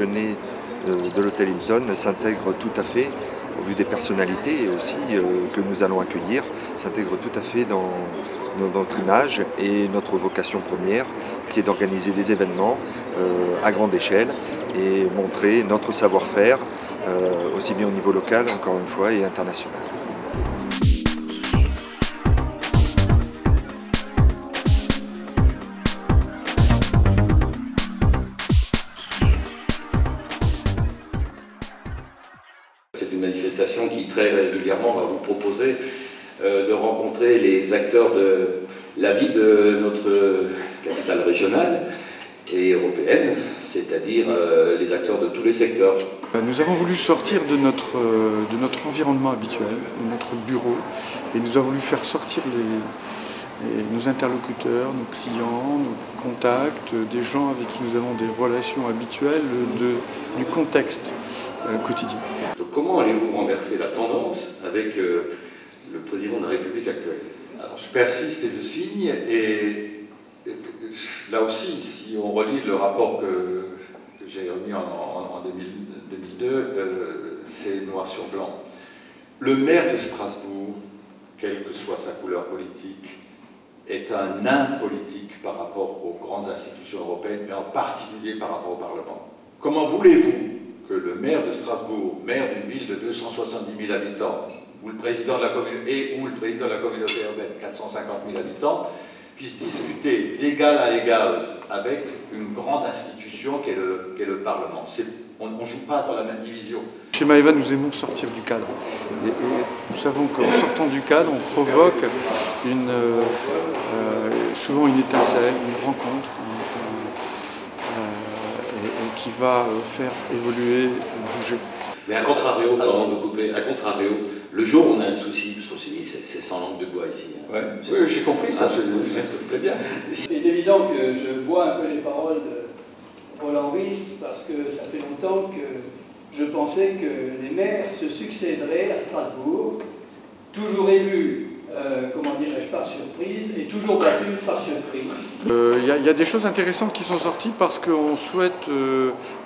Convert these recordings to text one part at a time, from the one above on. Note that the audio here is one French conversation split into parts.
déjeuner de l'hôtel Hilton s'intègre tout à fait, au vu des personnalités et aussi que nous allons accueillir, s'intègre tout à fait dans notre image et notre vocation première, qui est d'organiser des événements à grande échelle et montrer notre savoir-faire, aussi bien au niveau local, encore une fois, et international. C'est une manifestation qui très régulièrement va vous proposer de rencontrer les acteurs de la vie de notre capitale régionale et européenne, c'est-à-dire les acteurs de tous les secteurs. Nous avons voulu sortir de notre environnement habituel, de notre bureau, et nous avons voulu faire sortir nos interlocuteurs, nos clients, nos contacts, des gens avec qui nous avons des relations habituelles du contexte quotidien. Donc comment allez-vous renverser la tendance avec le président de la République actuel? Alors je persiste et je signe, et là aussi, si on relit le rapport que j'ai remis en 2002, c'est noir sur blanc. Le maire de Strasbourg, quelle que soit sa couleur politique, est un nain politique par rapport aux grandes institutions européennes, mais en particulier par rapport au Parlement. Comment voulez-vous que le maire de Strasbourg, maire d'une ville de 270 000 habitants, ou le président de la communauté, ou le président de la communauté urbaine, 450 000 habitants, puisse discuter d'égal à égal avec une grande institution qu'est le Parlement? On ne joue pas dans la même division. Chez Maeva, nous aimons sortir du cadre. Et nous savons qu'en sortant du cadre, on provoque souvent une étincelle, une rencontre, et qui va faire évoluer, bouger. Mais à contrario, pardon de couper, à contrario, le jour où on a un souci, parce qu'on s'est dit c'est sans langue de bois ici. Hein. Ouais. Oui, j'ai compris ça, ça me plaît bien. Il est évident que je bois un peu les paroles de Roland Ries, parce que ça fait longtemps que je pensais que les maires se succéderaient à Strasbourg, toujours élus, comment dirais-je, par surprise, et toujours battus par surprise. Il y a des choses intéressantes qui sont sorties parce qu'on souhaite,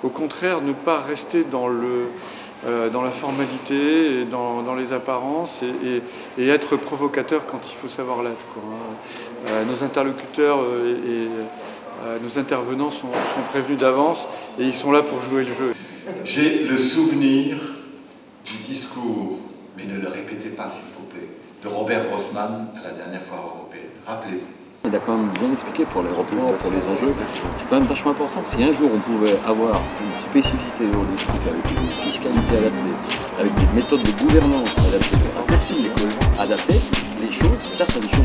au contraire, ne pas rester dans la formalité, et dans les apparences, et être provocateur quand il faut savoir l'être. Nos interlocuteurs et nos intervenants sont prévenus d'avance et ils sont là pour jouer le jeu. J'ai le souvenir du discours, mais ne le répétez pas s'il vous plaît, de Robert Grossman à la dernière foire européenne. Rappelez-vous. Il a quand même bien expliqué pour les rapports, pour les enjeux. C'est quand même vachement important. Si un jour on pouvait avoir une spécificité logistique avec une fiscalité adaptée, avec des méthodes de gouvernance adaptées, un personnel adapté, les choses, certaines choses